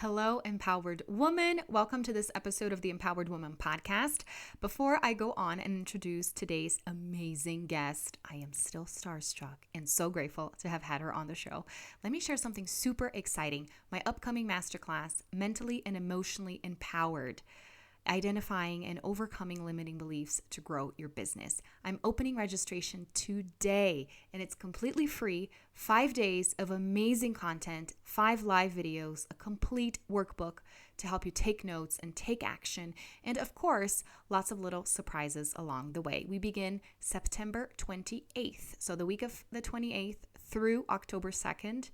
Hello, empowered woman. Welcome to this episode of the Empowered Woman podcast. Before I go on and introduce today's amazing guest, I am still starstruck and so grateful to have had her on the show. Let me share something super exciting. My upcoming masterclass, Mentally and Emotionally Empowered, Identifying and Overcoming Limiting Beliefs to Grow Your Business. I'm opening registration today and it's completely free. 5 days of amazing content, 5 live videos, a complete workbook to help you take notes and take action. And of course, lots of little surprises along the way. We begin September 28th. So the week of the 28th through October 2nd.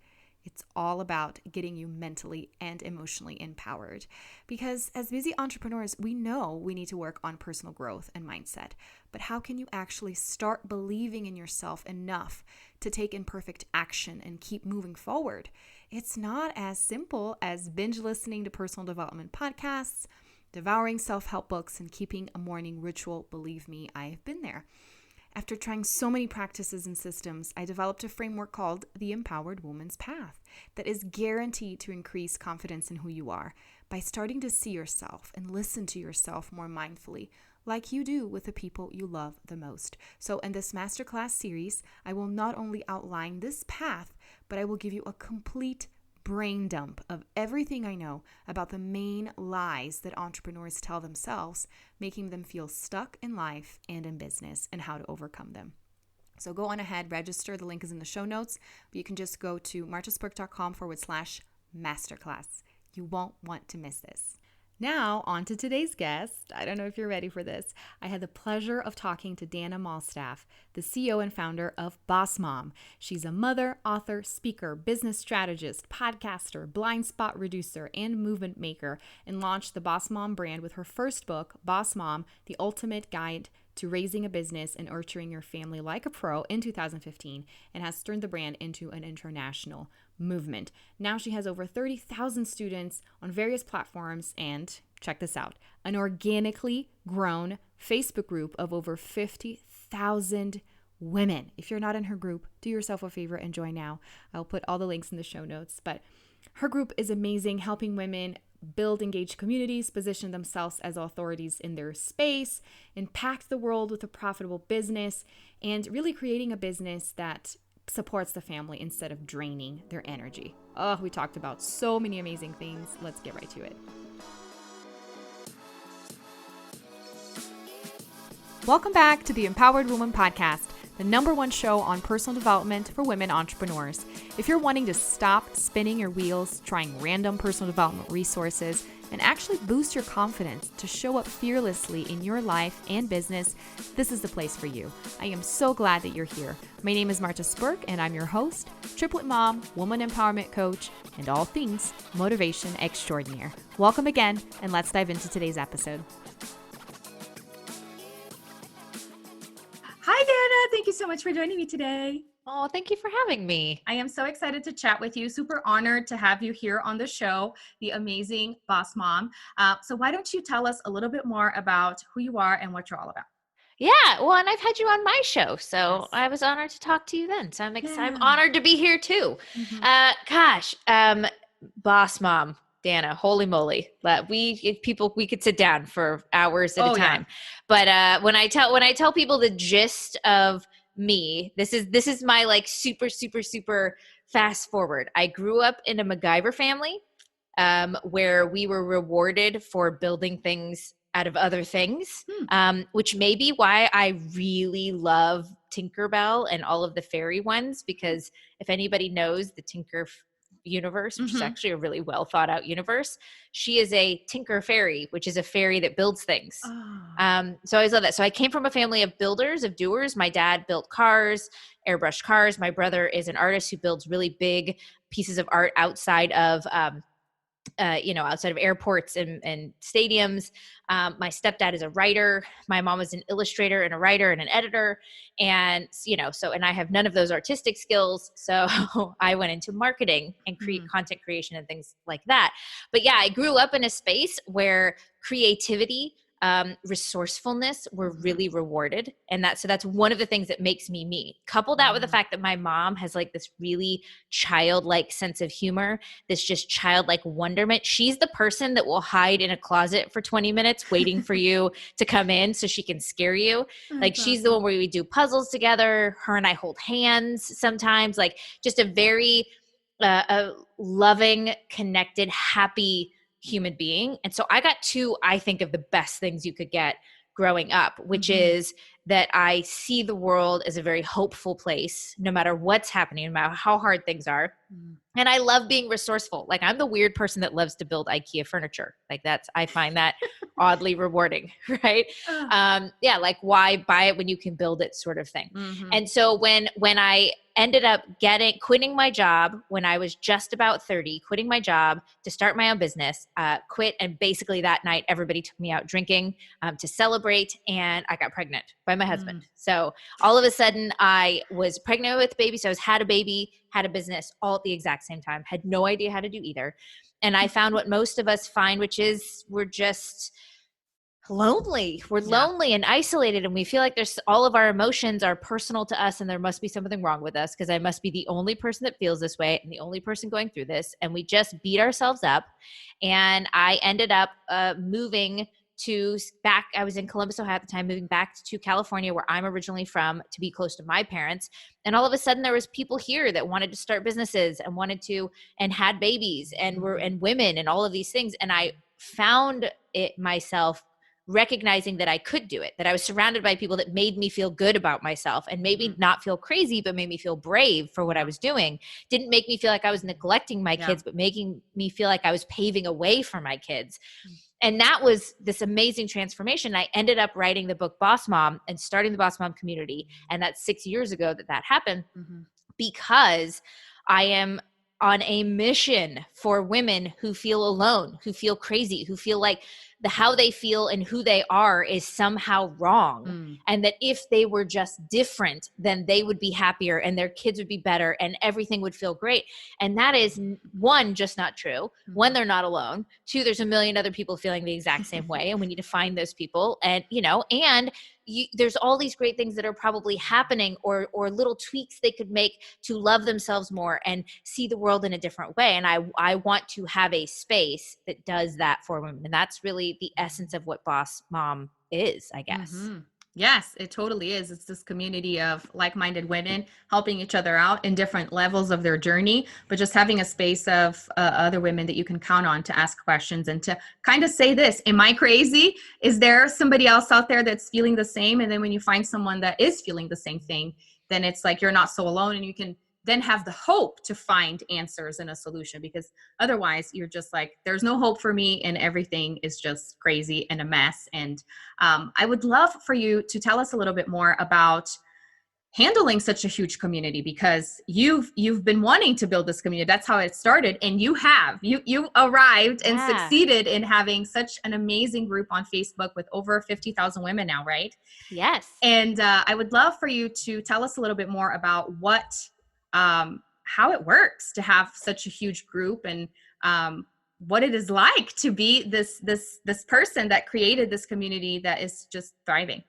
It's all about getting you mentally and emotionally empowered. Because as busy entrepreneurs, we know we need to work on personal growth and mindset. But how can you actually start believing in yourself enough to take imperfect action and keep moving forward? It's not as simple as binge listening to personal development podcasts, devouring self-help books, and keeping a morning ritual. Believe me, I've been there. After trying so many practices and systems, I developed a framework called the Empowered Woman's Path that is guaranteed to increase confidence in who you are by starting to see yourself and listen to yourself more mindfully, like you do with the people you love the most. So in this masterclass series, I will not only outline this path, but I will give you a complete brain dump of everything I know about the main lies that entrepreneurs tell themselves, making them feel stuck in life and in business, and how to overcome them. So go on ahead, register. The link is in the show notes, but you can just go to martaspurk.com/masterclass. You won't want to miss this. Now, on to today's guest. I don't know if you're ready for this. I had the pleasure of talking to Dana Malstaff, the CEO and founder of Boss Mom. She's a mother, author, speaker, business strategist, podcaster, blind spot reducer, and movement maker, and launched the Boss Mom brand with her first book, Boss Mom, The Ultimate Guide to Raising a Business and Nurturing Your Family Like a Pro in 2015, and has turned the brand into an international movement. Now she has over 30,000 students on various platforms and, check this out, an organically grown Facebook group of over 50,000 women. If you're not in her group, do yourself a favor and join now. I'll put all the links in the show notes, but her group is amazing, helping women build engaged communities, position themselves as authorities in their space, impact the world with a profitable business, and really creating a business that supports the family instead of draining their energy. Oh, we talked about so many amazing things. Let's get right to it. Welcome back to the Empowered Woman podcast, the #1 show on personal development for women entrepreneurs. If you're wanting to stop spinning your wheels, trying random personal development resources, and actually boost your confidence to show up fearlessly in your life and business, this is the place for you. I am so glad that you're here. My name is Marta Spurk, and I'm your host, triplet mom, woman empowerment coach, and all things motivation extraordinaire. Welcome again, and let's dive into today's episode. Hi, Dana. Thank you so much for joining me today. Oh, thank you for having me. I am so excited to chat with you. Super honored to have you here on the show, the amazing Boss Mom. So why don't you tell us a little bit more about who you are and what you're all about? Yeah, well, and I've had you on my show, so Yes. I was honored to talk to you then. So I'm Yeah. I'm honored to be here too. Boss Mom, Dana, holy moly! We could sit down for hours at a time. Yeah. But when I tell people the gist of me, this is my like super fast forward. I grew up in a MacGyver family, where we were rewarded for building things out of other things, which may be why I really love Tinkerbell and all of the fairy ones, because if anybody knows the Tinker universe, which is actually a really well thought out universe, she is a Tinker fairy, which is a fairy that builds things. So I always love that. So I came from a family of builders, of doers. My dad built cars, airbrushed cars. My brother is an artist who builds really big pieces of art outside of outside of airports and stadiums. My stepdad is a writer. My mom is an illustrator and a writer and an editor. And, and I have none of those artistic skills. So I went into marketing and content creation and things like that. But yeah, I grew up in a space where creativity resourcefulness were really rewarded. And that's one of the things that makes me me. Couple that with the fact that my mom has like this really childlike sense of humor, this just childlike wonderment. She's the person that will hide in a closet for 20 minutes waiting for you to come in so she can scare you. Like she's the one where we do puzzles together. Her and I hold hands sometimes, like just a very a loving, connected, happy human being. And so I got two, I think, of the best things you could get growing up, which is that I see the world as a very hopeful place, no matter what's happening, no matter how hard things are. And I love being resourceful. Like I'm the weird person that loves to build IKEA furniture. Like I find that oddly rewarding, right? Yeah, like why buy it when you can build it, sort of thing. And so when I ended up quitting my job when I was just about 30, quitting my job to start my own business, quit. And basically that night, everybody took me out drinking to celebrate. And I got pregnant by my husband. So all of a sudden I was pregnant with a baby. So I had a baby, had a business all at the exact same time, had no idea how to do either. And I found what most of us find, which is we're just lonely. We're lonely and isolated, and we feel like there's all of our emotions are personal to us, and there must be something wrong with us because I must be the only person that feels this way and the only person going through this. And we just beat ourselves up. And I ended up moving back. I was in Columbus, Ohio at the time, moving back to California, where I'm originally from, to be close to my parents. And all of a sudden there was people here that wanted to start businesses and had babies and women and all of these things. And I found it myself recognizing that I could do it, that I was surrounded by people that made me feel good about myself and maybe not feel crazy, but made me feel brave for what I was doing. Didn't make me feel like I was neglecting my kids, but making me feel like I was paving a way for my kids. And that was this amazing transformation. I ended up writing the book Boss Mom and starting the Boss Mom community. And that's 6 years ago that happened because I am on a mission for women who feel alone, who feel crazy, who feel like how they feel and who they are is somehow wrong. And that if they were just different, then they would be happier and their kids would be better and everything would feel great. And that is, one, just not true. One, they're not alone. Two, there's a million other people feeling the exact same way. And we need to find those people. And, there's all these great things that are probably happening or little tweaks they could make to love themselves more and see the world in a different way. And I want to have a space that does that for women. And that's really the essence of what Boss Mom is, I guess. Yes, it totally is. It's this community of like-minded women helping each other out in different levels of their journey, but just having a space of other women that you can count on to ask questions and to kind of say this, am I crazy? Is there somebody else out there that's feeling the same? And then when you find someone that is feeling the same thing, then it's like you're not so alone, and you can then have the hope to find answers and a solution, because otherwise you're just like, there's no hope for me and everything is just crazy and a mess. And I would love for you to tell us a little bit more about handling such a huge community, because you've been wanting to build this community. That's how it started. And you arrived and succeeded in having such an amazing group on Facebook with over 50,000 women now, right? Yes. And I would love for you to tell us a little bit more about how it works to have such a huge group, and what it is like to be this person that created this community that is just thriving.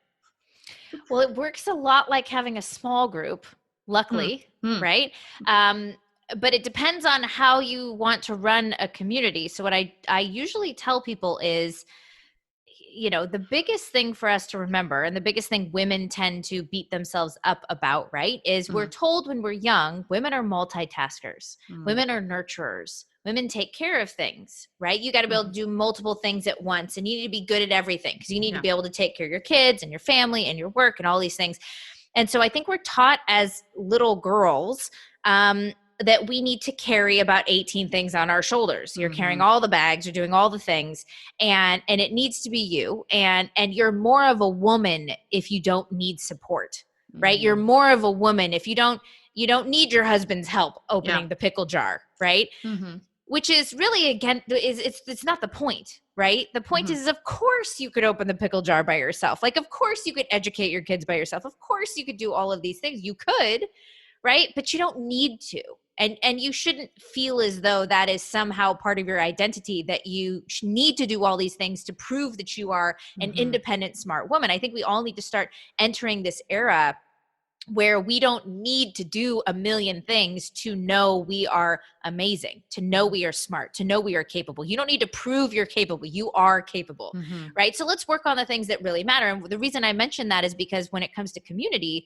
Well, it works a lot like having a small group, luckily, right? But it depends on how you want to run a community. So what I usually tell people is, the biggest thing for us to remember, and the biggest thing women tend to beat themselves up about, right, is we're told when we're young, women are multitaskers, women are nurturers, women take care of things, right? You got to be able to do multiple things at once, and you need to be good at everything because you need to be able to take care of your kids and your family and your work and all these things. And so I think we're taught as little girls that we need to carry about 18 things on our shoulders. You're carrying all the bags, you're doing all the things, and it needs to be you. And you're more of a woman if you don't need support, right? You're more of a woman if you don't need your husband's help opening the pickle jar, right? Which is really, again, it's not the point, right? The point is, of course you could open the pickle jar by yourself. Like, of course you could educate your kids by yourself. Of course you could do all of these things. You could, right? But you don't need to. And you shouldn't feel as though that is somehow part of your identity, that you need to do all these things to prove that you are an independent, smart woman. I think we all need to start entering this era where we don't need to do a million things to know we are amazing, to know we are smart, to know we are capable. You don't need to prove you're capable. You are capable, right? So let's work on the things that really matter. And the reason I mention that is because when it comes to community,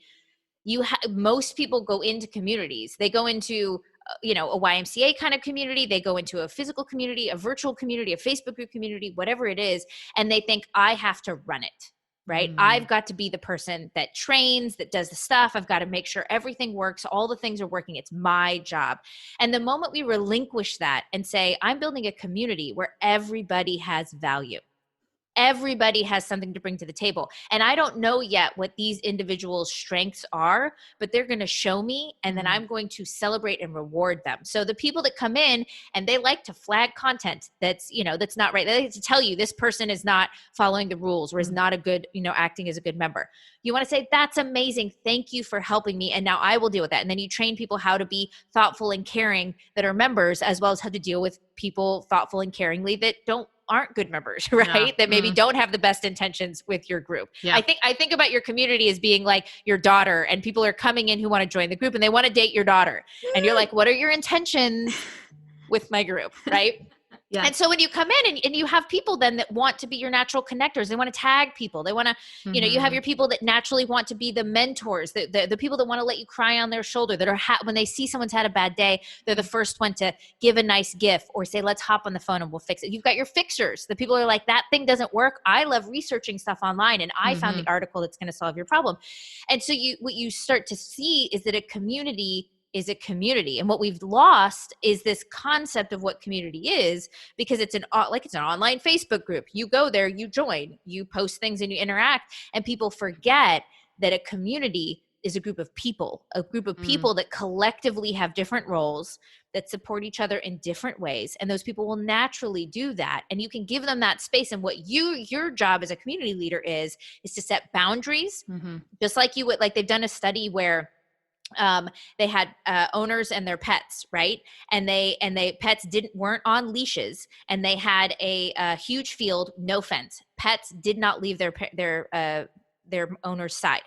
most people go into communities. They go into a YMCA kind of community. They go into a physical community, a virtual community, a Facebook group community, whatever it is, and they think, I have to run it. Right? I've got to be the person that trains, that does the stuff. I've got to make sure everything works. All the things are working. It's my job. And the moment we relinquish that and say, I'm building a community where everybody has value. Everybody has something to bring to the table. And I don't know yet what these individuals' strengths are, but they're going to show me, and then I'm going to celebrate and reward them. So the people that come in and they like to flag content that's not right. They like to tell you this person is not following the rules or is not a good, acting as a good member. You want to say, that's amazing. Thank you for helping me. And now I will deal with that. And then you train people how to be thoughtful and caring that are members, as well as how to deal with people thoughtful and caringly that aren't good members, right? Yeah. That maybe don't have the best intentions with your group. Yeah. I think about your community as being like your daughter, and people are coming in who want to join the group and they want to date your daughter. And you're like, what are your intentions with my group, right? Yeah. And so when you come in and you have people then that want to be your natural connectors, they want to tag people. They want to, you have your people that naturally want to be the mentors, the people that want to let you cry on their shoulder, that are, when they see someone's had a bad day, they're the first one to give a nice gift or say, let's hop on the phone and we'll fix it. You've got your fixers. The people are like, that thing doesn't work. I love researching stuff online and I found the article that's going to solve your problem. And so what you start to see is that a community is a community. And what we've lost is this concept of what community is, because it's an online Facebook group. You go there, you join, you post things and you interact, and people forget that a community is a group of people that collectively have different roles, that support each other in different ways. And those people will naturally do that. And you can give them that space. And what your job as a community leader is to set boundaries, just like you would, like they've done a study where they had owners and their pets, right? And they pets weren't on leashes, and they had a huge field, no fence. Pets did not leave their owner's side.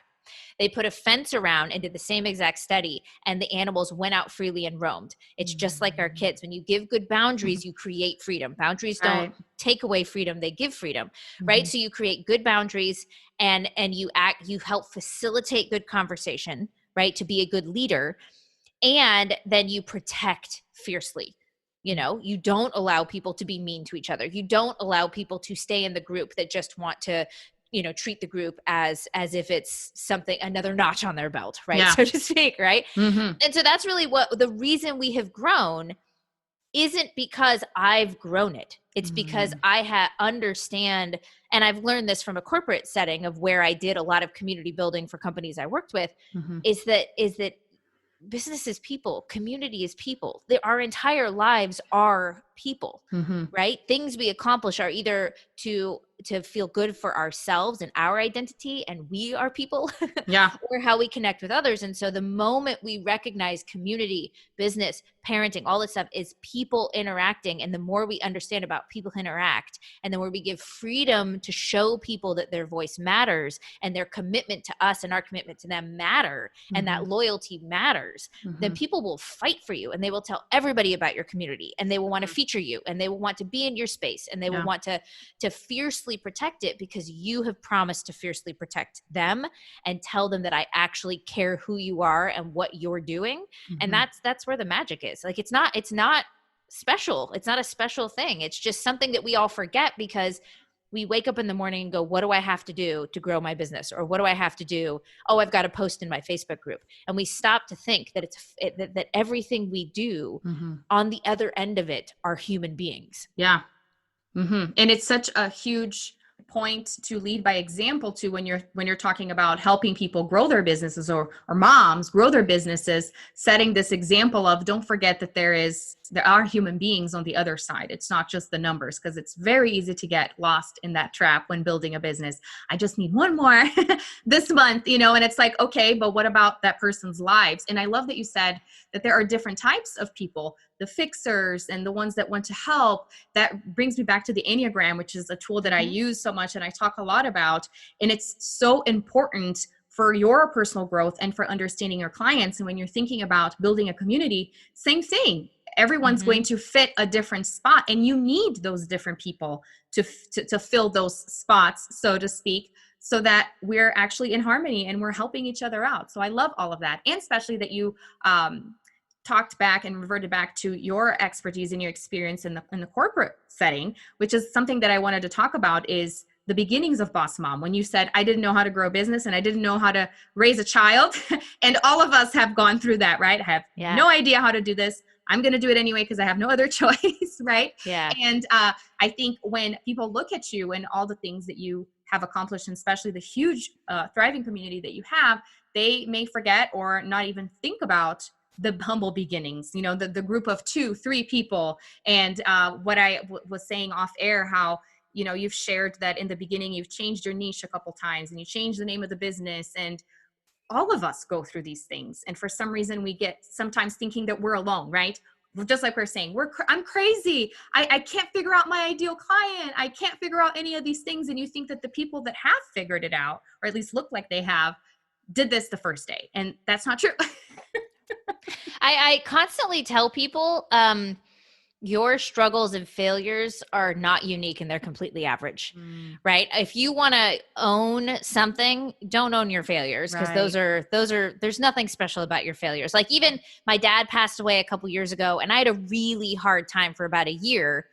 They put a fence around and did the same exact study, and the animals went out freely and roamed. It's just like our kids. When you give good boundaries, you create freedom. Boundaries don't take away freedom, they give freedom, right? So you create good boundaries, and you help facilitate good conversation, right? To be a good leader. And then you protect fiercely. You don't allow people to be mean to each other. You don't allow people to stay in the group that just want to, treat the group as if it's something, another notch on their belt, right? Yeah. So to speak, right? And so that's really what the reason we have grown isn't because I've grown it. It's because I understand, and I've learned this from a corporate setting of where I did a lot of community building for companies I worked with, is that business is people, community is people. Our entire lives are people, right? Things we accomplish are either to feel good for ourselves and our identity, and we are people, or how we connect with others. And so the moment we recognize community, business, parenting, all this stuff is people interacting, and the more we understand about people interact, and the more we give freedom to show people that their voice matters and their commitment to us and our commitment to them matter, and that loyalty matters, then people will fight for you, and they will tell everybody about your community, and they will want to feature you, and they will want to be in your space, and they will want to fiercely protect it, because you have promised to fiercely protect them and tell them that I actually care who you are and what you're doing. And that's where the magic is. Like, it's not special. It's not a special thing. It's just something that we all forget, because we wake up in the morning and go, what do I have to do to grow my business? Or what do I have to do? Oh, I've got to post in my Facebook group. And we stop to think that that everything we do on the other end of it are human beings. Yeah. And it's such a huge point to lead by example to when you're talking about helping people grow their businesses, or moms grow their businesses, setting this example of, don't forget that there are human beings on the other side. It's not just the numbers, because it's very easy to get lost in that trap when building a business. I just need one more this month, and it's like, okay, but what about that person's lives? And I love that you said that there are different types of people, the fixers and the ones that want to help. That brings me back to the Enneagram, which is a tool that I use so much and I talk a lot about. And it's so important for your personal growth and for understanding your clients. And when you're thinking about building a community, same thing. Everyone's going to fit a different spot, and you need those different people to fill those spots, so to speak, so that we're actually in harmony and we're helping each other out. So I love all of that. And especially that you talked back and reverted back to your expertise and your experience in the corporate setting, which is something that I wanted to talk about, is the beginnings of Boss Mom. When you said, I didn't know how to grow a business and I didn't know how to raise a child. And all of us have gone through that, right? I have no idea how to do this. I'm going to do it anyway because I have no other choice, right? Yeah. And I think when people look at you and all the things that you have accomplished, and especially the huge thriving community that you have, they may forget or not even think about the humble beginnings, you know, the group of 2, 3 people. And what I was saying off air, how, you know, you've shared that in the beginning, you've changed your niche a couple times and you changed the name of the business. And all of us go through these things. And for some reason we get sometimes thinking that we're alone, right? Just like we're saying, I'm crazy. I can't figure out my ideal client. I can't figure out any of these things. And you think that the people that have figured it out, or at least look like they have, did this the first day. And that's not true. I constantly tell people, your struggles and failures are not unique and they're completely average, right? If you want to own something, don't own your failures, because there's nothing special about your failures. Like, even my dad passed away a couple years ago and I had a really hard time for about a year,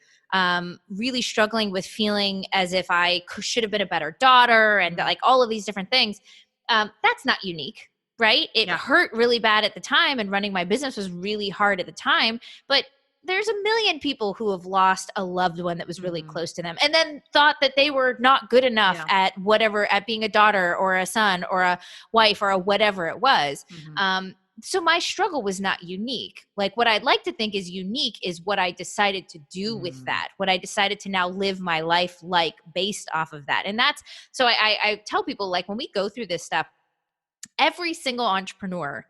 really struggling with feeling as if I should have been a better daughter and like all of these different things. That's not unique, right? It hurt really bad at the time, and running my business was really hard at the time, but there's a million people who have lost a loved one that was really close to them and then thought that they were not good enough at whatever, at being a daughter or a son or a wife or a whatever it was. So my struggle was not unique. Like, what I'd like to think is unique is what I decided to do with that, what I decided to now live my life like based off of that. And that's, so I tell people, like, when we go through this stuff, every single entrepreneur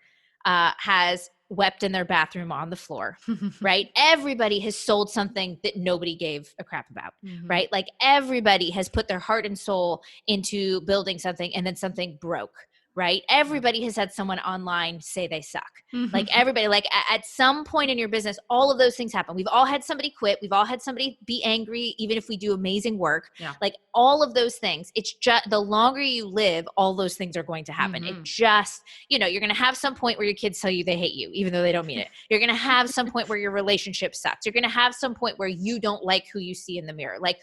has wept in their bathroom on the floor, right? Everybody has sold something that nobody gave a crap about, right? Like, everybody has put their heart and soul into building something and then something broke, right? Everybody has had someone online say they suck. Like, everybody, like at some point in your business, all of those things happen. We've all had somebody quit. We've all had somebody be angry, even if we do amazing work. Like, all of those things, it's just, the longer you live, all those things are going to happen. It just, you know, you're going to have some point where your kids tell you they hate you, even though they don't mean it. You're going to have some point where your relationship sucks. You're going to have some point where you don't like who you see in the mirror. Like,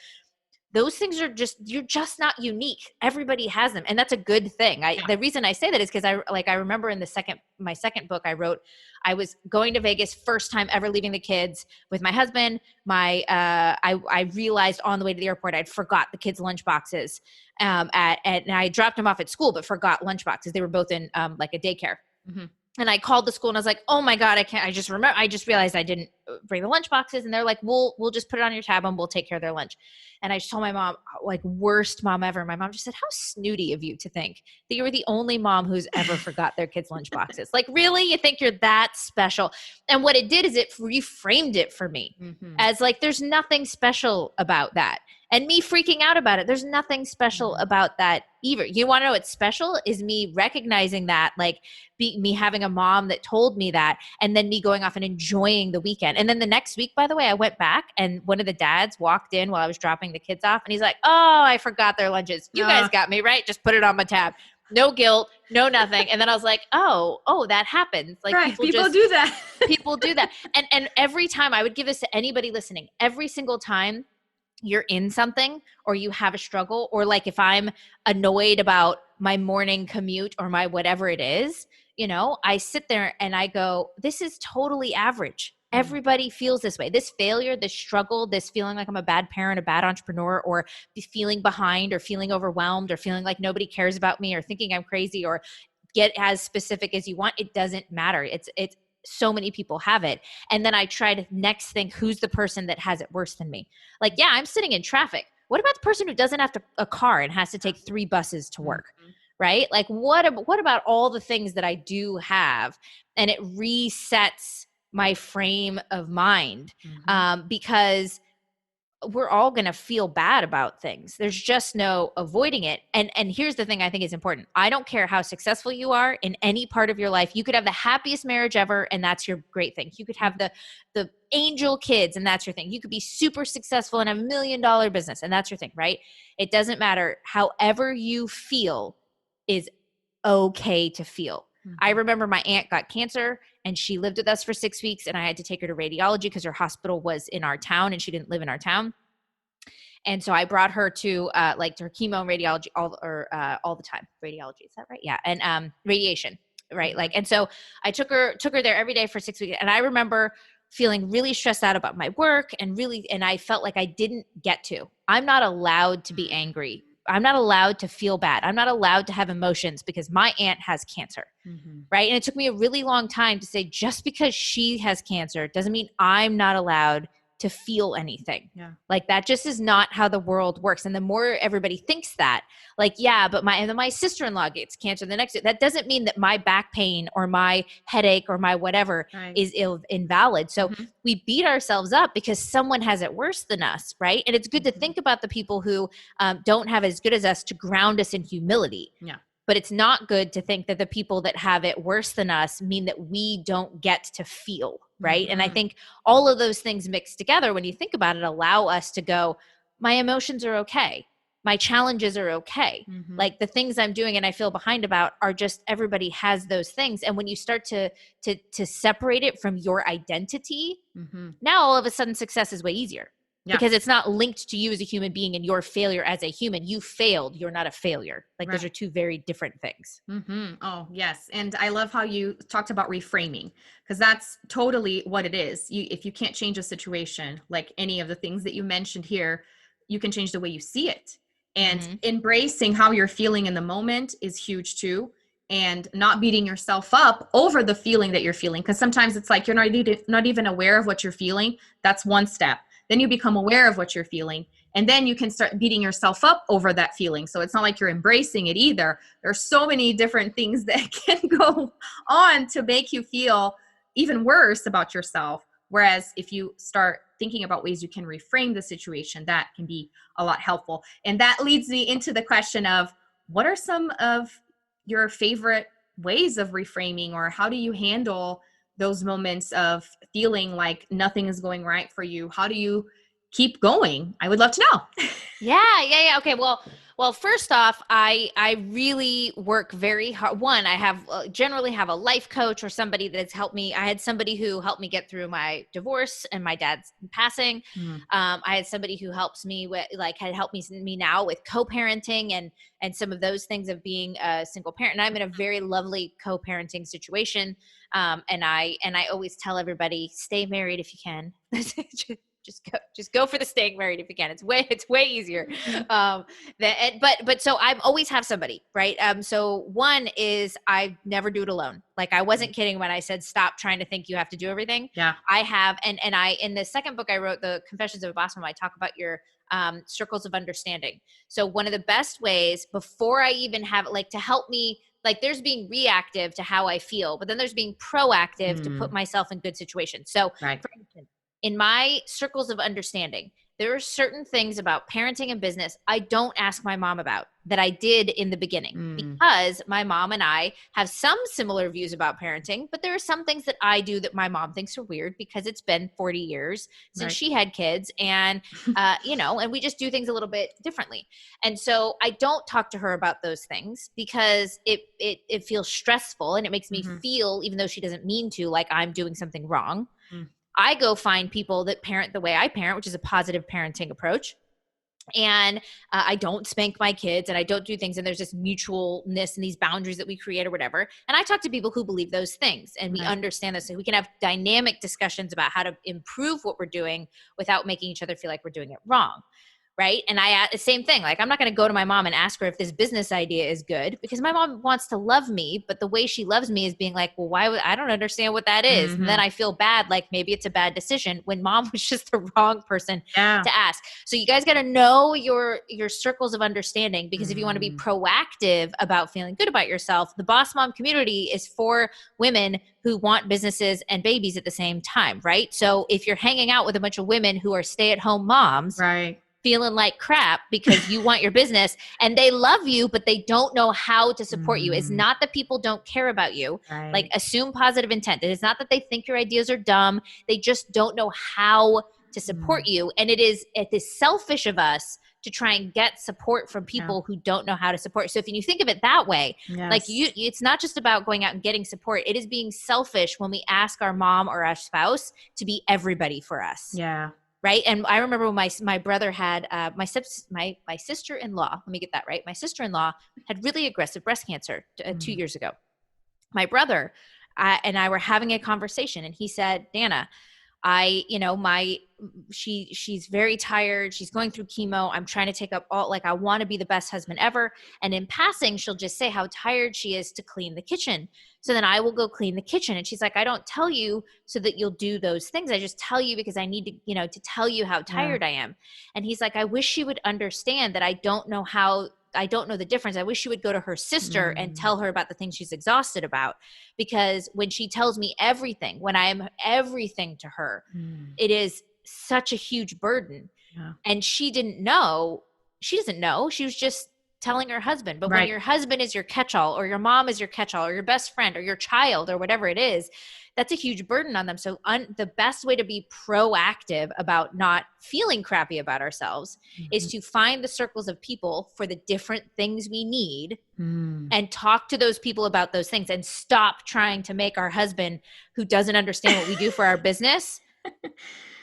those things are just, you're just not unique. Everybody has them. And that's a good thing. The reason I say that is because I remember in my second book I wrote, I was going to Vegas, first time ever leaving the kids with my husband. I realized on the way to the airport, I'd forgot the kids' lunch boxes and I dropped them off at school, but forgot lunch boxes. They were both in like a daycare. And I called the school and I was like, oh my God, I just realized I didn't bring the lunch boxes. And they're like, we'll just put it on your tab and we'll take care of their lunch. And I just told my mom, like, worst mom ever. My mom just said, how snooty of you to think that you were the only mom who's ever forgot their kids' lunch boxes. Like, really? You think you're that special? And what it did is it reframed it for me as like, there's nothing special about that. And me freaking out about it, there's nothing special about that either. You want to know what's special is me recognizing that, like, me having a mom that told me that, and then me going off and enjoying the weekend. And then the next week, by the way, I went back and one of the dads walked in while I was dropping the kids off and he's like, oh, I forgot their lunches. You guys got me, right? Just put it on my tab. No guilt, no nothing. And then I was like, oh, that happens. Like, people do that. People do that. And every time, I would give this to anybody listening, every single time you're in something or you have a struggle, or like if I'm annoyed about my morning commute or my whatever it is, you know, I sit there and I go, this is totally average. Everybody feels this way. This failure, this struggle, this feeling like I'm a bad parent, a bad entrepreneur, or feeling behind or feeling overwhelmed or feeling like nobody cares about me or thinking I'm crazy, or get as specific as you want. It doesn't matter. It's so many people have it. And then I try to next think, who's the person that has it worse than me? Like, yeah, I'm sitting in traffic. What about the person who doesn't have a car and has to take 3 buses to work? right? Like what about all the things that I do have? And it resets my frame of mind, because we're all going to feel bad about things. There's just no avoiding it. And here's the thing I think is important. I don't care how successful you are in any part of your life. You could have the happiest marriage ever, and that's your great thing. You could have the angel kids, and that's your thing. You could be super successful in $1 million business, and that's your thing, right? It doesn't matter. However you feel is okay to feel. I remember my aunt got cancer and she lived with us for 6 weeks, and I had to take her to radiology because her hospital was in our town and she didn't live in our town. And so I brought her to like to her chemo and radiology all the time. Radiology, is that right? Yeah. And radiation, right? Like, and so I took her there every day for 6 weeks. And I remember feeling really stressed out about my work and I felt like I didn't get to. I'm not allowed to be angry. I'm not allowed to feel bad. I'm not allowed to have emotions because my aunt has cancer, right? And it took me a really long time to say, just because she has cancer doesn't mean I'm not allowed to feel anything. Yeah. Like that just is not how the world works. And the more everybody thinks that, like, yeah, but my sister-in-law gets cancer the next day, that doesn't mean that my back pain or my headache or my whatever is invalid. So we beat ourselves up because someone has it worse than us, right? And it's good to think about the people who don't have as good as us to ground us in humility. Yeah. But it's not good to think that the people that have it worse than us mean that we don't get to feel, right? And I think all of those things mixed together, when you think about it, allow us to go, my emotions are okay. My challenges are okay. Like the things I'm doing and I feel behind about are just, everybody has those things. And when you start to separate it from your identity, now all of a sudden success is way easier. Yeah. Because it's not linked to you as a human being and your failure as a human. You failed. You're not a failure. Like those are two very different things. Oh, yes. And I love how you talked about reframing, because that's totally what it is. If you can't change a situation, like any of the things that you mentioned here, you can change the way you see it. And embracing how you're feeling in the moment is huge too. And not beating yourself up over the feeling that you're feeling. Because sometimes it's like you're not even aware of what you're feeling. That's one step. Then you become aware of what you're feeling, and then you can start beating yourself up over that feeling. So it's not like you're embracing it either. There's so many different things that can go on to make you feel even worse about yourself. Whereas if you start thinking about ways you can reframe the situation, that can be a lot helpful. And that leads me into the question of, what are some of your favorite ways of reframing, or how do you handle those moments of feeling like nothing is going right for you? How do you keep going? I would love to know. Yeah. Okay. Well, first off, I really work very hard. One, I have generally have a life coach or somebody that's helped me. I had somebody who helped me get through my divorce and my dad's passing. I had somebody who helps me with, like, had helped me now with co-parenting and some of those things of being a single parent. And I'm in a very lovely co-parenting situation. And I always tell everybody, stay married if you can. Just go for the staying married if you can. It's way easier. But so I always have somebody, right? So one is I never do it alone. Like I wasn't kidding when I said, stop trying to think you have to do everything. Yeah. I have. And I, in the second book I wrote, The Confessions of a Boss Mom, I talk about your circles of understanding. So one of the best ways before I even have, like, to help me, like, there's being reactive to how I feel, but then there's being proactive to put myself in good situations. So for instance, in my circles of understanding, there are certain things about parenting and business I don't ask my mom about that I did in the beginning, because my mom and I have some similar views about parenting, but there are some things that I do that my mom thinks are weird because it's been 40 years since she had kids, and and we just do things a little bit differently. And so I don't talk to her about those things because it feels stressful and it makes me feel, even though she doesn't mean to, like I'm doing something wrong. I go find people that parent the way I parent, which is a positive parenting approach. And I don't spank my kids and I don't do things. And there's this mutualness and these boundaries that we create or whatever. And I talk to people who believe those things and we understand this. So we can have dynamic discussions about how to improve what we're doing without making each other feel like we're doing it wrong. right? And same thing. Like, I'm not going to go to my mom and ask her if this business idea is good, because my mom wants to love me, but the way she loves me is being like, well, I don't understand what that is. And then I feel bad, like maybe it's a bad decision, when mom was just the wrong person to ask. So you guys got to know your circles of understanding, because if you want to be proactive about feeling good about yourself, the Boss Mom community is for women who want businesses and babies at the same time, right? So if you're hanging out with a bunch of women who are stay-at-home moms, right, feeling like crap because you want your business and they love you, but they don't know how to support you. It's not that people don't care about you. right. Like, assume positive intent. It is not that they think your ideas are dumb. They just don't know how to support you. And it is selfish of us to try and get support from people who don't know how to support. So if you think of it that way, like it's not just about going out and getting support. It is being selfish when we ask our mom or our spouse to be everybody for us. Yeah. Right. And I remember when my brother had my sister-in-law, let me get that right. My sister-in-law had really aggressive breast cancer 2 years ago. My brother and I were having a conversation, and he said, Dana, she's very tired. She's going through chemo. I'm trying to take up I want to be the best husband ever. And in passing, she'll just say how tired she is to clean the kitchen. So then I will go clean the kitchen. And she's like, I don't tell you so that you'll do those things. I just tell you because I need to, to tell you how tired I am. And he's like, I wish she would understand that I don't know the difference. I wish she would go to her sister and tell her about the things she's exhausted about, because when she tells me everything, when I am everything to her, it is such a huge burden. Yeah. And she doesn't know. She was just telling her husband. But when your husband is your catch-all, or your mom is your catch-all, or your best friend, or your child, or whatever it is, that's a huge burden on them. So the best way to be proactive about not feeling crappy about ourselves is to find the circles of people for the different things we need and talk to those people about those things, and stop trying to make our husband, who doesn't understand what we do for our business,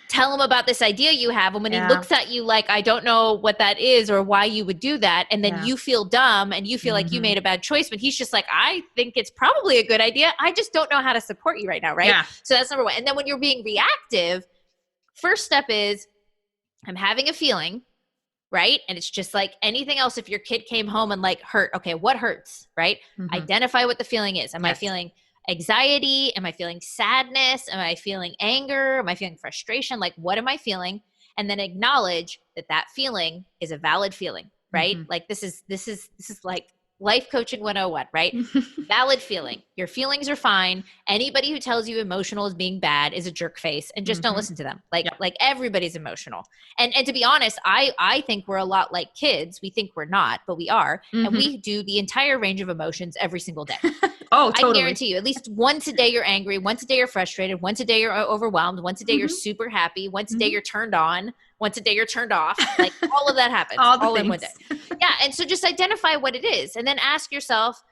tell him about this idea you have. And when he looks at you like, I don't know what that is or why you would do that. And then you feel dumb and you feel like you made a bad choice, but he's just like, I think it's probably a good idea. I just don't know how to support you right now. Right. Yeah. So that's number one. And then when you're being reactive, first step is, I'm having a feeling, right? And it's just like anything else. If your kid came home and like hurt, okay, what hurts, right? Identify what the feeling is. Am I feeling anxiety? Am I feeling sadness? Am I feeling anger? Am I feeling frustration? Like, what am I feeling? And then acknowledge that feeling is a valid feeling, right? Like this is like life coaching 101, right? Valid feeling. Your feelings are fine. Anybody who tells you emotional is being bad is a jerk face, and just don't listen to them. Like everybody's emotional. And to be honest, I think we're a lot like kids. We think we're not, but we are. And we do the entire range of emotions every single day. Oh, totally. I guarantee you, at least once a day you're angry, once a day you're frustrated, once a day you're overwhelmed, once a day you're super happy, once a day you're turned on, once a day you're turned off. Like, all of that happens all in one day. Yeah. And so just identify what it is, and then ask yourself,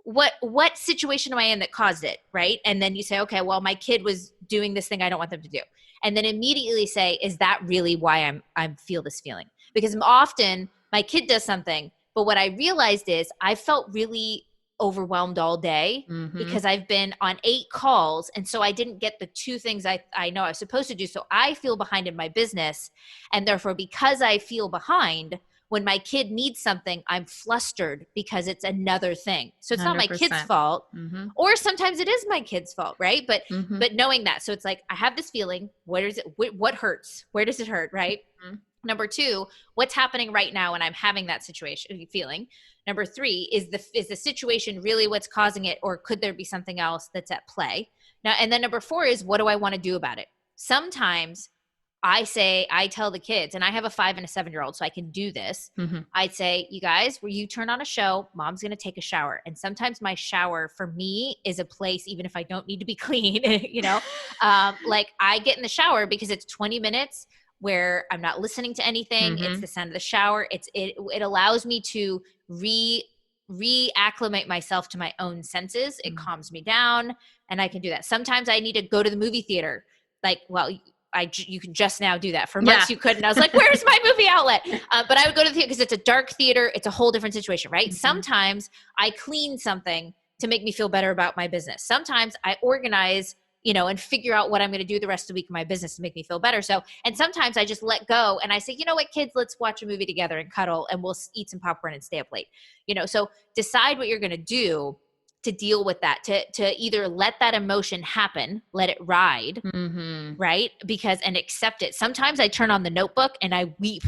what situation am I in that caused it? Right. And then you say, okay, well, my kid was doing this thing I don't want them to do. And then immediately say, is that really why I feel this feeling? Because often my kid does something, but what I realized is I felt really overwhelmed all day because I've been on 8 calls. And so I didn't get the 2 things I know I was supposed to do. So I feel behind in my business. And therefore, because I feel behind, when my kid needs something, I'm flustered because it's another thing. So it's 100%. Not my kid's fault. Or sometimes it is my kid's fault, right? But knowing that. So it's like, I have this feeling. What is it? What hurts? Where does it hurt, right? Number 2, what's happening right now when I'm having that situation feeling? Number 3, is the situation really what's causing it, or could there be something else that's at play? Now, and then number 4 is, what do I want to do about it? Sometimes I tell the kids, and I have a 5 and a 7-year-old, so I can do this. I'd say, you guys, where you turn on a show, mom's going to take a shower. And sometimes my shower for me is a place, even if I don't need to be clean, like I get in the shower because it's 20 minutes where I'm not listening to anything. It's the sound of the shower. It allows me to reacclimate myself to my own senses. It calms me down, and I can do that. Sometimes I need to go to the movie theater. Like, well, you can just now do that. For months you couldn't. I was like, where's my movie outlet? But I would go to the theater because it's a dark theater. It's a whole different situation, right? Sometimes I clean something to make me feel better about my business. Sometimes I organize and figure out what I'm going to do the rest of the week in my business to make me feel better. So, and sometimes I just let go and I say, you know what, kids, let's watch a movie together and cuddle and we'll eat some popcorn and stay up late. So decide what you're going to do to deal with that, to either let that emotion happen, let it ride, right? And accept it. Sometimes I turn on the Notebook and I weep.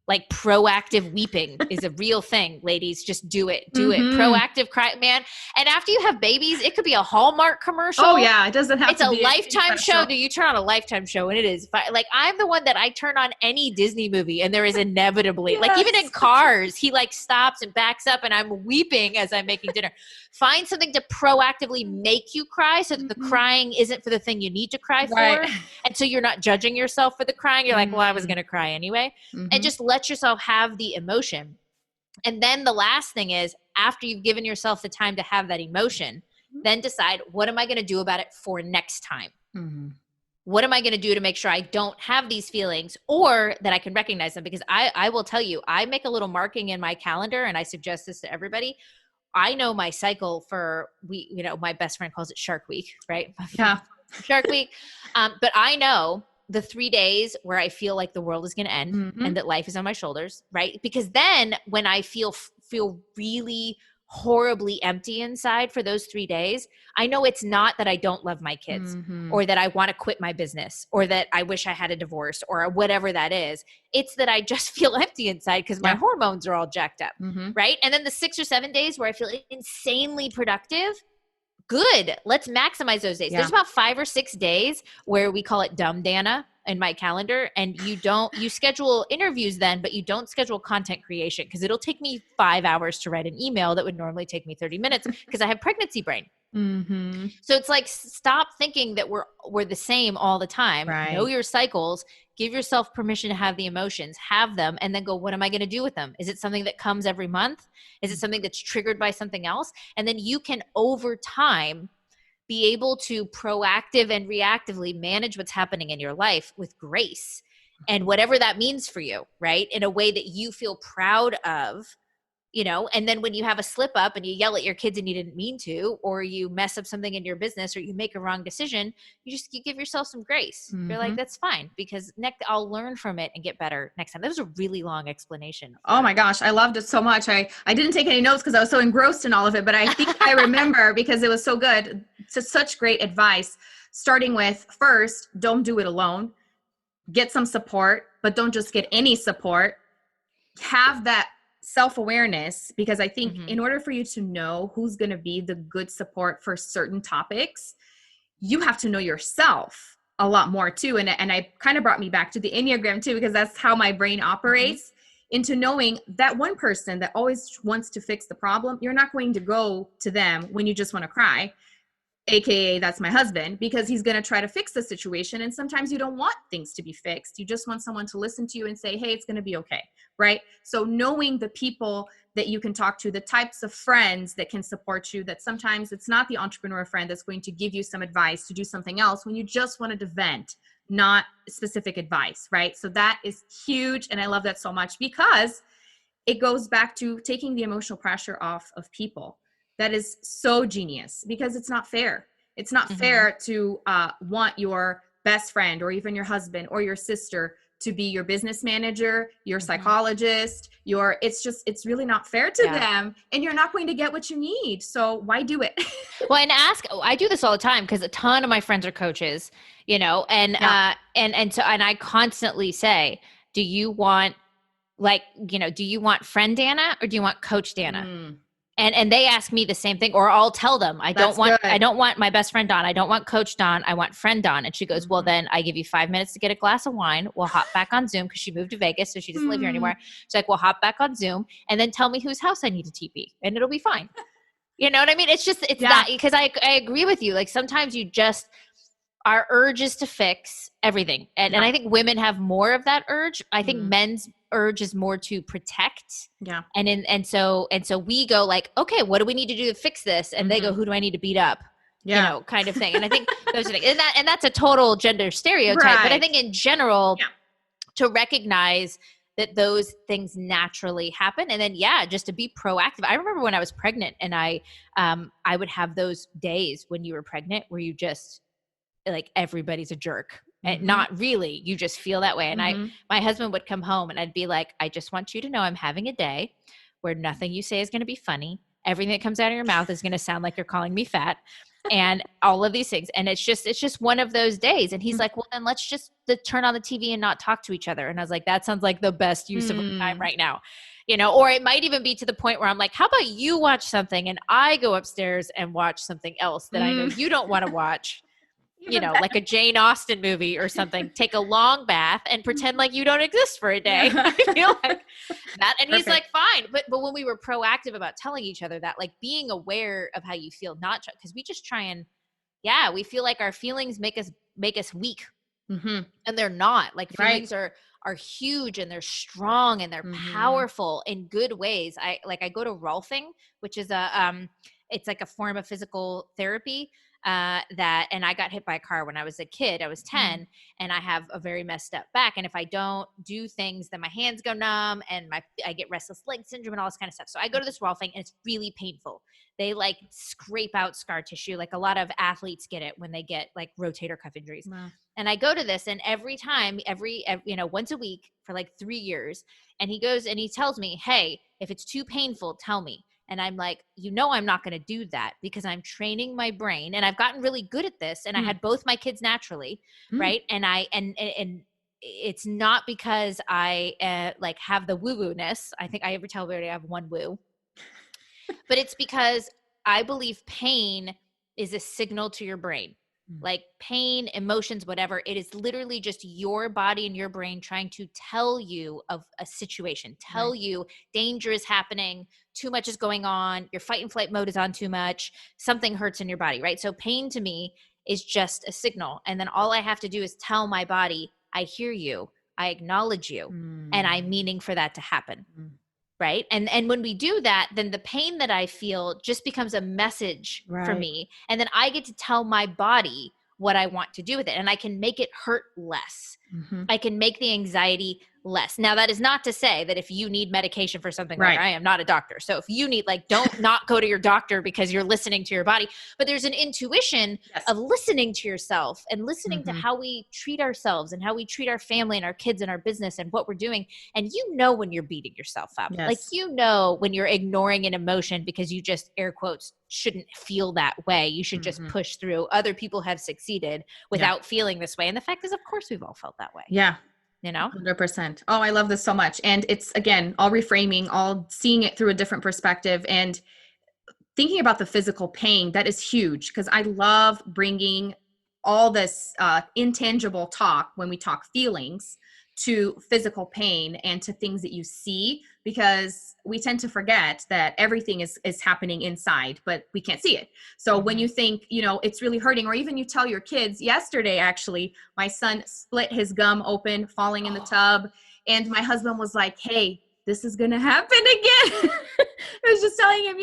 Like proactive weeping is a real thing, ladies. Just do it. Do it. Proactive cry, man. And after you have babies, it could be a Hallmark commercial. Oh yeah, it doesn't have to be. It's a Lifetime show. Do you turn on a Lifetime show and it is like I'm the one that I turn on any Disney movie and there is inevitably like even in Cars, he like stops and backs up and I'm weeping as I'm making dinner. Find something to proactively make you cry so that the crying isn't for the thing you need to cry for. And so you're not judging yourself for the crying. You're like, well, I was going to cry anyway. And just let yourself have the emotion. And then the last thing is after you've given yourself the time to have that emotion, then decide, what am I going to do about it for next time? What am I going to do to make sure I don't have these feelings or that I can recognize them? Because I will tell you, I make a little marking in my calendar and I suggest this to everybody. I know my cycle for my best friend calls it Shark Week, right? Yeah. Shark Week. But I know the 3 days where I feel like the world is going to end and that life is on my shoulders, right? Because then when I feel really horribly empty inside for those 3 days, I know it's not that I don't love my kids or that I want to quit my business or that I wish I had a divorce or whatever that is. It's that I just feel empty inside because my hormones are all jacked up, right? And then the 6 or 7 days where I feel insanely productive, good. Let's maximize those days. There's about 5 or 6 days where we call it dumb Dana in my calendar. And you schedule interviews then, but you don't schedule content creation because it'll take me 5 hours to write an email that would normally take me 30 minutes because I have pregnancy brain. So it's like, stop thinking that we're the same all the time. Know your cycles, give yourself permission to have the emotions, have them, and then go, what am I going to do with them? Is it something that comes every month? Is it something that's triggered by something else? And then you can over time be able to proactive and reactively manage what's happening in your life with grace and whatever that means for you, right? In a way that you feel proud of. And then when you have a slip up and you yell at your kids and you didn't mean to, or you mess up something in your business or you make a wrong decision, you give yourself some grace. You're like, that's fine because I'll learn from it and get better next time. That was a really long explanation. Oh my gosh. I loved it so much. I didn't take any notes because I was so engrossed in all of it, but I think I remember because it was so good. It's such great advice. Starting with first, don't do it alone. Get some support, but don't just get any support. Have that self-awareness, because I think in order for you to know who's going to be the good support for certain topics, you have to know yourself a lot more too. And I kind of brought me back to the Enneagram too, because that's how my brain operates, into knowing that one person that always wants to fix the problem, you're not going to go to them when you just want to cry. AKA that's my husband, because he's going to try to fix the situation. And sometimes you don't want things to be fixed. You just want someone to listen to you and say, hey, it's going to be okay. Right. So knowing the people that you can talk to, the types of friends that can support you, that sometimes it's not the entrepreneur friend that's going to give you some advice to do something else when you just wanted to vent, not specific advice. Right. So that is huge. And I love that so much because it goes back to taking the emotional pressure off of people. That is so genius because it's not fair. It's not fair to want your best friend or even your husband or your sister to be your business manager, your psychologist, it's really not fair to them, and you're not going to get what you need. So why do it? Well, and I do this all the time because a ton of my friends are coaches, and I constantly say, do you want friend Dana or do you want coach Dana? And they ask me the same thing, or I'll tell them, I don't want my best friend Dawn. I don't want coach Dawn. I want friend Dawn. And she goes, well, then I give you 5 minutes to get a glass of wine. We'll hop back on Zoom because she moved to Vegas. So she doesn't live here anymore. She's like, we'll hop back on Zoom and then tell me whose house I need to TP and it'll be fine. You know what I mean? It's that, because I agree with you. Like sometimes our urge is to fix everything. And I think women have more of that urge. I think men's urge is more to protect. Yeah. And so we go like, okay, what do we need to do to fix this? And they go, who do I need to beat up? Yeah. Kind of thing. And I think those are things. And that's a total gender stereotype. Right. But I think in general, to recognize that those things naturally happen. And then, just to be proactive. I remember when I was pregnant and I would have those days when you were pregnant where you just, like everybody's a jerk. And not really, you just feel that way. And my husband would come home and I'd be like, I just want you to know I'm having a day where nothing you say is going to be funny. Everything that comes out of your mouth is going to sound like you're calling me fat and all of these things. And it's just one of those days. And he's like, well, then let's just turn on the TV and not talk to each other. And I was like, that sounds like the best use of our time right now. You know, or it might even be to the point where I'm like, how about you watch something and I go upstairs and watch something else that I know you don't want to watch. You know, like a Jane Austen movie or something, take a long bath and pretend like you don't exist for a day. I feel like that. And he's like, fine. But when we were proactive about telling each other that, like being aware of how you feel, not because we just try and, we feel like our feelings make us weak. And they're not. Like feelings are huge and they're strong and they're powerful in good ways. I go to Rolfing, which is it's like a form of physical therapy. And I got hit by a car when I was a kid. I was 10 and I have a very messed up back. And if I don't do things, then my hands go numb and I get restless leg syndrome and all this kind of stuff. So I go to this Rolfing and it's really painful. They like scrape out scar tissue. Like a lot of athletes get it when they get like rotator cuff injuries. Wow. And I go to this and every time, every once a week for like 3 years. And he goes and he tells me, hey, if it's too painful, tell me. And I'm like, I'm not going to do that because I'm training my brain and I've gotten really good at this. And I had both my kids naturally. Right. And and it's not because I like have the woo-woo-ness. I think I ever tell everybody I have one woo, but it's because I believe pain is a signal to your brain. Like pain, emotions, whatever. It is literally just your body and your brain trying to tell you of a situation, tell you danger is happening, too much is going on, your fight and flight mode is on too much, something hurts in your body, right? So pain to me is just a signal. And then all I have to do is tell my body, I hear you, I acknowledge you, and I'm meaning for that to happen. Right. And when we do that, then the pain that I feel just becomes a message for me. And then I get to tell my body what I want to do with it. And I can make it hurt less. I can make the anxiety less. Now, that is not to say that if you need medication for something, like I am not a doctor. So if you need, like, don't not go to your doctor because you're listening to your body, but there's an intuition of listening to yourself and listening to how we treat ourselves and how we treat our family and our kids and our business and what we're doing. And when you're beating yourself up, like, when you're ignoring an emotion because you just, air quotes, shouldn't feel that way. You should just push through. Other people have succeeded without feeling this way. And the fact is, of course, we've all felt that way. Yeah. 100%. Oh, I love this so much. And it's, again, all reframing, all seeing it through a different perspective and thinking about the physical pain. That is huge because I love bringing all this intangible talk when we talk feelings to physical pain and to things that you see, because we tend to forget that everything is happening inside, but we can't see it. So when you think, it's really hurting, or even you tell your kids, yesterday, actually, my son split his gum open, falling in the tub. And my husband was like, hey, this is going to happen again. I was just telling him,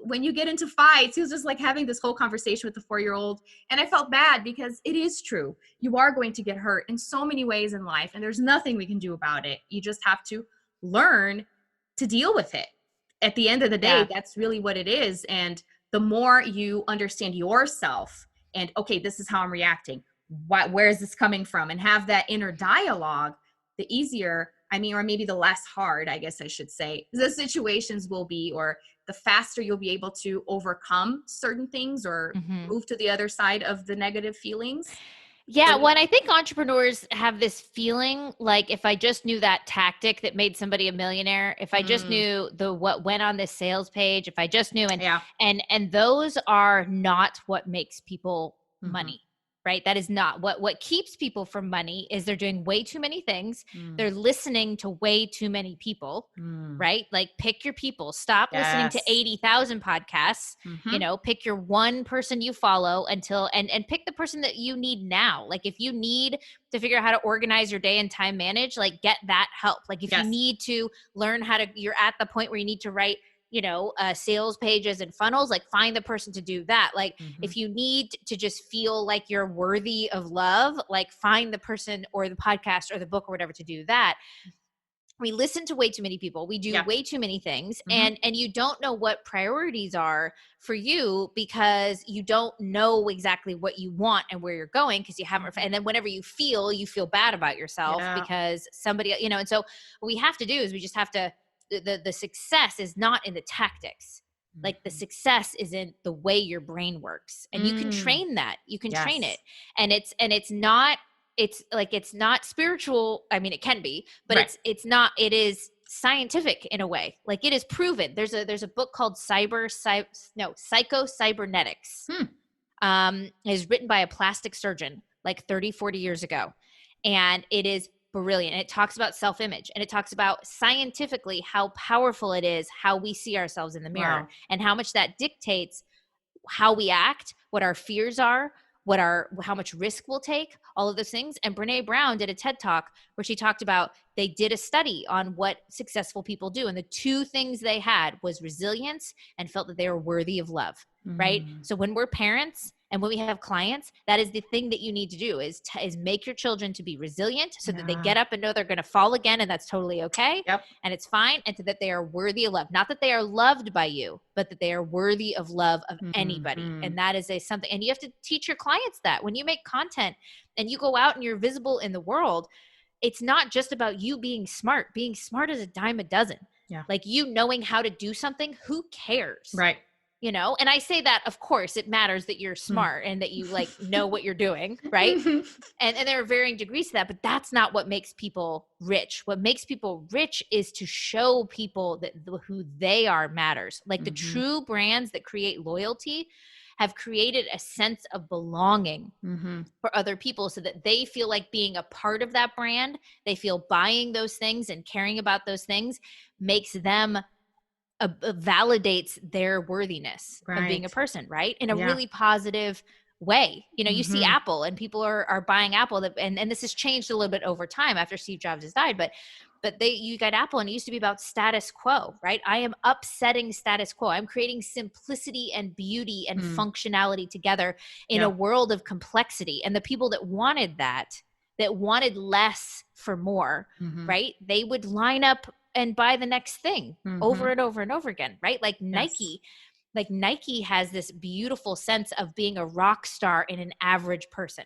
when you get into fights, he was just like having this whole conversation with the 4-year-old. And I felt bad because it is true. You are going to get hurt in so many ways in life, and there's nothing we can do about it. You just have to learn to deal with it. At the end of the day, that's really what it is. And the more you understand yourself and, okay, this is how I'm reacting. Where is this coming from? And have that inner dialogue, the easier, or maybe the less hard, I guess I should say, the situations will be, or the faster you'll be able to overcome certain things or move to the other side of the negative feelings. Yeah. Well, and I think entrepreneurs have this feeling like, if I just knew that tactic that made somebody a millionaire, if I just knew what went on this sales page, if I just knew, and those are not what makes people money. Right? That is not what keeps people from money. Is they're doing way too many things. They're listening to way too many people, right? Like, pick your people. Stop listening to 80,000 podcasts. Pick your one person you follow and pick the person that you need now. Like, if you need to figure out how to organize your day and time manage, like, get that help. Like, if you need to learn you're at the point where you need to write sales pages and funnels, like, find the person to do that. Like, if you need to just feel like you're worthy of love, like, find the person or the podcast or the book or whatever to do that. we listen to way too many people. We do way too many things, and you don't know what priorities are for you because you don't know exactly what you want and where you're going because you haven't. And then whenever you feel bad about yourself because somebody, and so what we have to do is we just have to. The success is not in the tactics. Like the success is in the way your brain works, and you can train that. You can train it, and it's not. It's like, it's not spiritual. I mean, it can be, but it's not, it is scientific in a way. Like it is proven. There's a book called Psycho Cybernetics. Is written by a plastic surgeon like 30, 40 years ago. And it is brilliant. And it talks about self-image, and it talks about scientifically how powerful it is, how we see ourselves in the mirror, and how much that dictates how we act, what our fears are, how much risk we'll take, all of those things. And Brene Brown did a TED Talk where she talked about, they did a study on what successful people do. And the two things they had was resilience and felt that they were worthy of love, right? So when we're parents and when we have clients, that is the thing that you need to do is make your children to be resilient so that they get up and know they're going to fall again. And that's totally okay. And it's fine. And so that they are worthy of love, not that they are loved by you, but that they are worthy of love of anybody. And that is something, and you have to teach your clients that when you make content and you go out and you're visible in the world, it's not just about you being smart. Being smart is a dime a dozen. Like you knowing how to do something, who cares? Right. And I say that, of course, it matters that you're smart and that you like know what you're doing, right? And there are varying degrees to that, but that's not what makes people rich. What makes people rich is to show people that who they are matters. Like the true brands that create loyalty have created a sense of belonging for other people so that they feel like being a part of that brand. They feel buying those things and caring about those things makes them validates their worthiness of being a person, right? In a really positive way. You see Apple and people are buying Apple and this has changed a little bit over time after Steve Jobs has died, but you got Apple and it used to be about status quo, right? I am upsetting status quo. I'm creating simplicity and beauty and functionality together in a world of complexity. And the people that wanted less for more, right? They would line up and buy the next thing over and over and over again, right? Like Nike has this beautiful sense of being a rock star in an average person.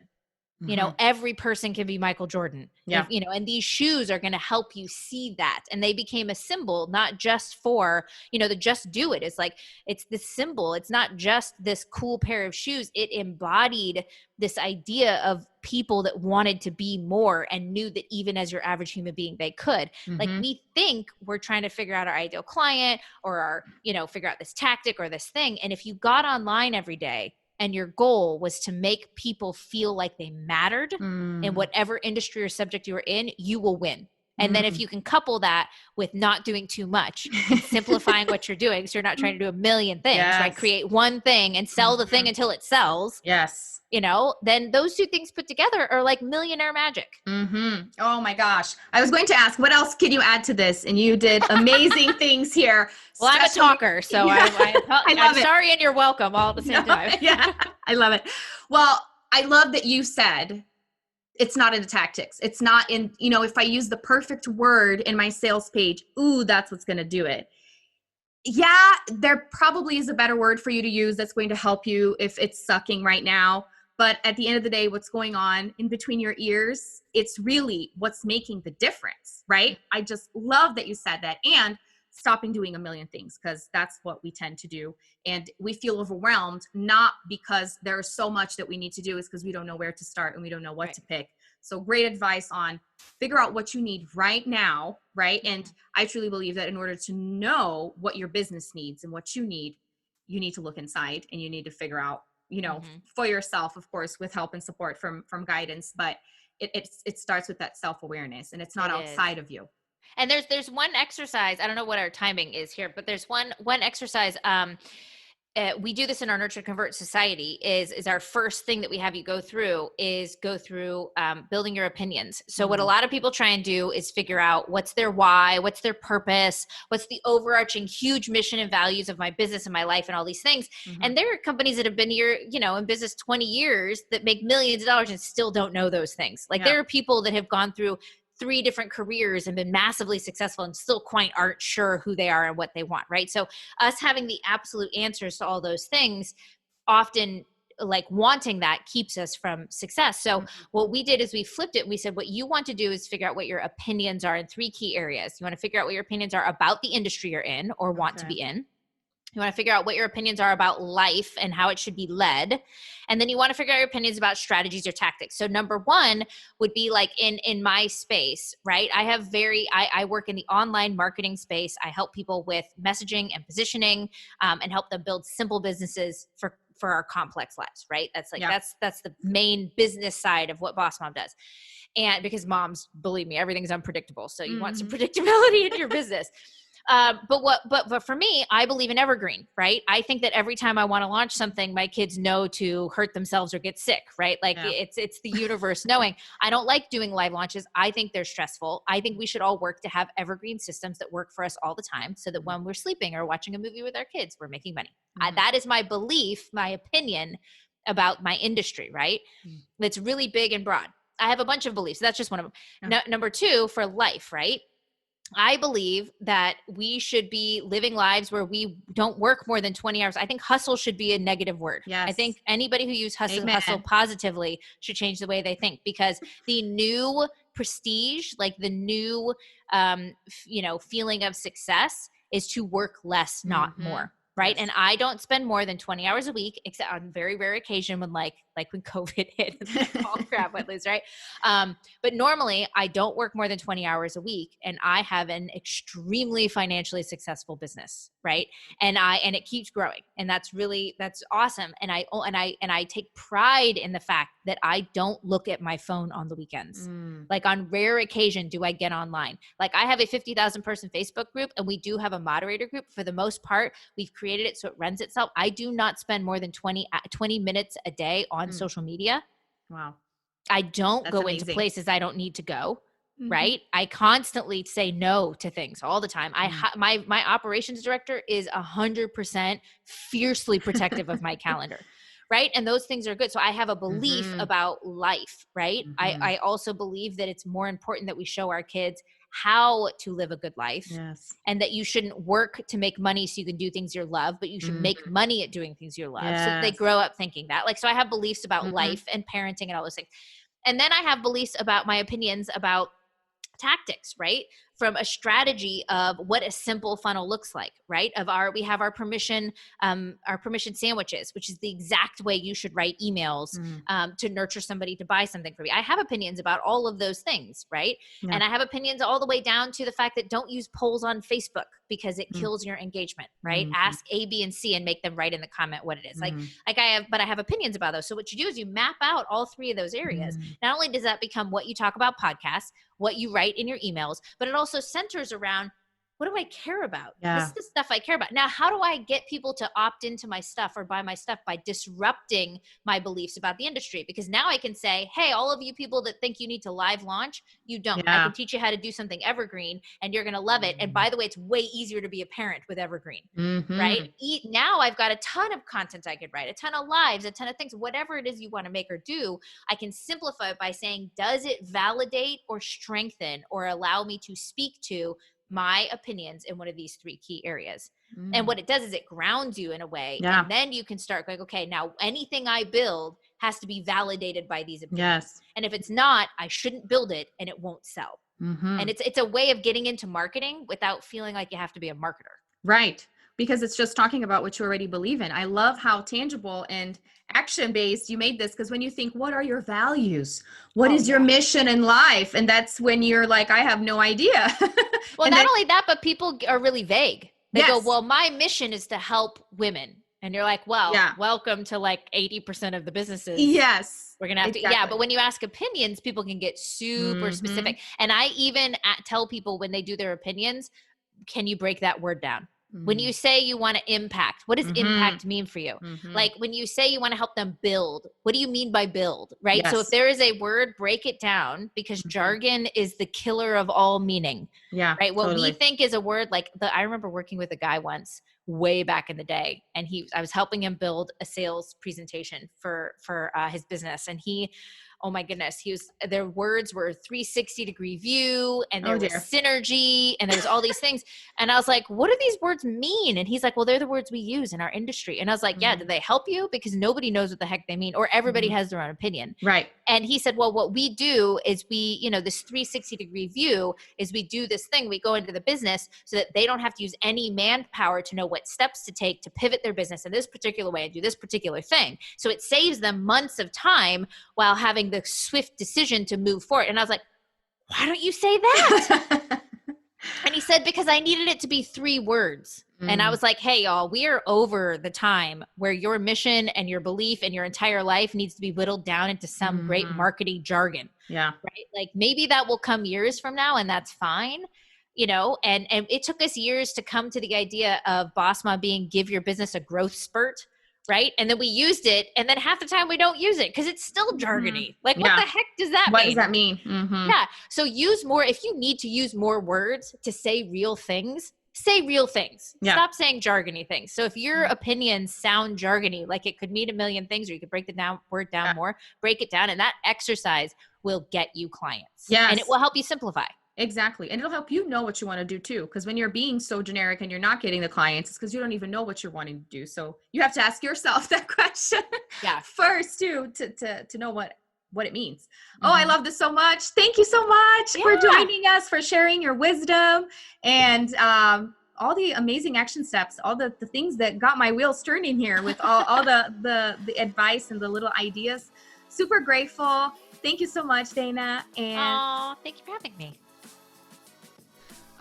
Every person can be Michael Jordan. And these shoes are going to help you see that. And they became a symbol, not just for, the Just Do It. It's like, it's this symbol. It's not just this cool pair of shoes. It embodied this idea of people that wanted to be more and knew that even as your average human being, they could. Like we think we're trying to figure out our ideal client or figure out this tactic or this thing. And if you got online every day and your goal was to make people feel like they mattered in whatever industry or subject you were in, you will win. And then if you can couple that with not doing too much and simplifying what you're doing, so you're not trying to do a million things, right? Create one thing and sell the thing until it sells. Then those two things put together are like millionaire magic. Oh my gosh. I was going to ask, what else can you add to this? And you did amazing things here. Well, I'm a talker, so I'm sorry and you're welcome all at the same time. I love it. Well, I love that you said it's not in the tactics. It's not in, if I use the perfect word in my sales page, that's what's going to do it. Yeah, there probably is a better word for you to use that's going to help you if it's sucking right now. But at the end of the day, what's going on in between your ears, it's really what's making the difference, right? I just love that you said that. And stopping doing a million things, because that's what we tend to do. And we feel overwhelmed, not because there's so much that we need to do, is because we don't know where to start and we don't know what to pick. So great advice on figure out what you need right now, right? And I truly believe that in order to know what your business needs and what you need to look inside and you need to figure out, for yourself, of course, with help and support from guidance. But it starts with that self-awareness, and it's not outside of you. And there's one exercise, I don't know what our timing is here, but there's one exercise. We do this in our Nurture Convert Society is our first thing that we have you go through building your opinions. So what a lot of people try and do is figure out what's their why, what's their purpose, what's the overarching huge mission and values of my business and my life and all these things. And there are companies that have been here, in business 20 years that make millions of dollars and still don't know those things. Like there are people that have gone through 3 different careers and been massively successful and still quite aren't sure who they are and what they want, right? So us having the absolute answers to all those things often, like, wanting that keeps us from success. So what we did is we flipped it and we said, what you want to do is figure out what your opinions are in 3 key areas. You want to figure out what your opinions are about the industry you're in or want to be in. You want to figure out what your opinions are about life and how it should be led. And then you want to figure out your opinions about strategies or tactics. So number 1 would be like in my space, right? I work in the online marketing space. I help people with messaging and positioning, and help them build simple businesses for our complex lives, right? That's like, that's the main business side of what Boss Mom does. And because moms, believe me, everything's unpredictable. So you want some predictability in your business. But for me, I believe in evergreen, right? I think that every time I want to launch something, my kids know to hurt themselves or get sick, right? Like it's the universe knowing. I don't like doing live launches. I think they're stressful. I think we should all work to have evergreen systems that work for us all the time so that when we're sleeping or watching a movie with our kids, we're making money. That is my belief, my opinion about my industry, right? It's really big and broad. I have a bunch of beliefs. That's just one of them. Number 2, for life, right? I believe that we should be living lives where we don't work more than 20 hours. I think hustle should be a negative word. Yes. I think anybody who uses hustle positively should change the way they think, because the new prestige, like the new, feeling of success is to work less, not more. Right. Yes. And I don't spend more than 20 hours a week, except on very rare occasion when like when COVID hit, it's like, all crap, I lose, right? But normally I don't work more than 20 hours a week, and I have an extremely financially successful business, right? And it keeps growing, and that's awesome. And I take pride in the fact that I don't look at my phone on the weekends. Like on rare occasion do I get online. Like I have a 50,000 person Facebook group, and we do have a moderator group. For the most part, we've created it so it runs itself. I do not spend more than 20 minutes a day on social media. Wow. I don't go into places I don't need to go. Right. I constantly say no to things all the time. My operations director is 100% fiercely protective of my calendar. Right. And those things are good. So I have a belief about life. Right. I also believe that it's more important that we show our kids how to live a good life. Yes. And that you shouldn't work to make money so you can do things you love, but you should make money at doing things you love. Yes. So that they grow up thinking that. Like, so I have beliefs about life and parenting and all those things. And then I have beliefs about my opinions about tactics, right? From a strategy of what a simple funnel looks like, right? We have our permission sandwiches, which is the exact way you should write emails to nurture somebody to buy something from you. I have opinions about all of those things, right? Yeah. And I have opinions all the way down to the fact that don't use polls on Facebook because it kills your engagement, right? Ask A, B, and C and make them write in the comment what it is. I have opinions about those. So what you do is you map out all 3 of those areas. Not only does that become what you talk about podcasts, what you write in your emails, but it also centers around, what do I care about? Yeah. This is the stuff I care about. Now, how do I get people to opt into my stuff or buy my stuff? By disrupting my beliefs about the industry. Because now I can say, hey, all of you people that think you need to live launch, you don't. Yeah. I can teach you how to do something evergreen and you're going to love it. And by the way, it's way easier to be a parent with evergreen, right? Now I've got a ton of content I could write, a ton of lives, a ton of things, whatever it is you want to make or do. I can simplify it by saying, does it validate or strengthen or allow me to speak to my opinions in one of these 3 key areas? And what it does is it grounds you in a way. Yeah. And then you can start going, okay, now anything I build has to be validated by these opinions. Yes. And if it's not, I shouldn't build it and it won't sell. And it's a way of getting into marketing without feeling like you have to be a marketer. Right. Because it's just talking about what you already believe in. I love how tangible and action-based you made this, because when you think, what are your values? What is your mission in life? And that's when you're like, I have no idea. Well, not only that, but people are really vague. They go, well, my mission is to help women. And you're like, well, welcome to like 80% of the businesses. Yes. We're going to have to, but when you ask opinions, people can get super specific. And I even tell people when they do their opinions, can you break that word down? When you say you want to impact, what does impact mean for you? Like when you say you want to help them build, what do you mean by build, right? Yes. So if there is a word, break it down, because jargon is the killer of all meaning. Yeah. Right. What we think is a word, like I remember working with a guy once way back in the day. And I was helping him build a sales presentation for his business. And oh my goodness, their words were 360-degree view, and there was synergy, and there was all these things. And I was like, what do these words mean? And he's like, well, they're the words we use in our industry. And I was like, yeah, do they help you? Because nobody knows what the heck they mean, or everybody has their own opinion. Right. And he said, well, what we do is this 360-degree view is we do this thing. We go into the business so that they don't have to use any manpower to know what steps to take to pivot their business in this particular way and do this particular thing. So it saves them months of time while having the swift decision to move forward. And I was like, why don't you say that? And he said, because I needed it to be 3 words. And I was like, hey, y'all, we are over the time where your mission and your belief and your entire life needs to be whittled down into some great marketing jargon. Yeah. Right. Like maybe that will come years from now, and that's fine. And it took us years to come to the idea of Boss Mom being give your business a growth spurt. Right. And then we used it. And then half the time we don't use it because it's still jargony. Like, what the heck does that mean? What does that mean? Yeah. So use more. If you need to use more words to say real things, say real things. Yeah. Stop saying jargony things. So if your opinions sound jargony, like it could mean a million things, or you could break the word down more, break it down. And that exercise will get you clients. Yes. And it will help you simplify. Exactly. And it'll help you know what you want to do too. Because when you're being so generic and you're not getting the clients, it's because you don't even know what you're wanting to do. So you have to ask yourself that question first too, to know what it means. Oh, I love this so much. Thank you so much for joining us, for sharing your wisdom and all the amazing action steps, all the things that got my wheels turning here with all the advice and the little ideas. Super grateful. Thank you so much, Dana. And thank you for having me.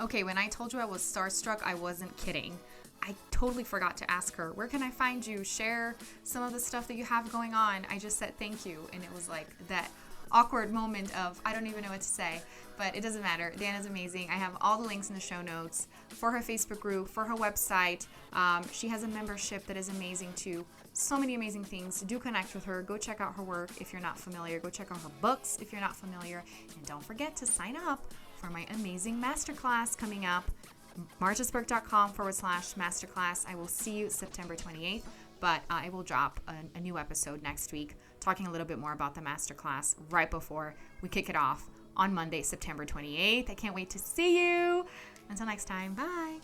Okay, when I told you I was starstruck, I wasn't kidding. I totally forgot to ask her, where can I find you? Share some of the stuff that you have going on. I just said thank you. And it was like that awkward moment of, I don't even know what to say, but it doesn't matter. Dana's amazing. I have all the links in the show notes for her Facebook group, for her website. She has a membership that is amazing too. So many amazing things. Do connect with her. Go check out her work if you're not familiar. Go check out her books if you're not familiar. And don't forget to sign up for my amazing masterclass coming up. marchesburg.com/masterclass. I will see you September 28th, but I will drop a new episode next week talking a little bit more about the masterclass right before we kick it off on Monday, September 28th. I can't wait to see you. Until next time, bye.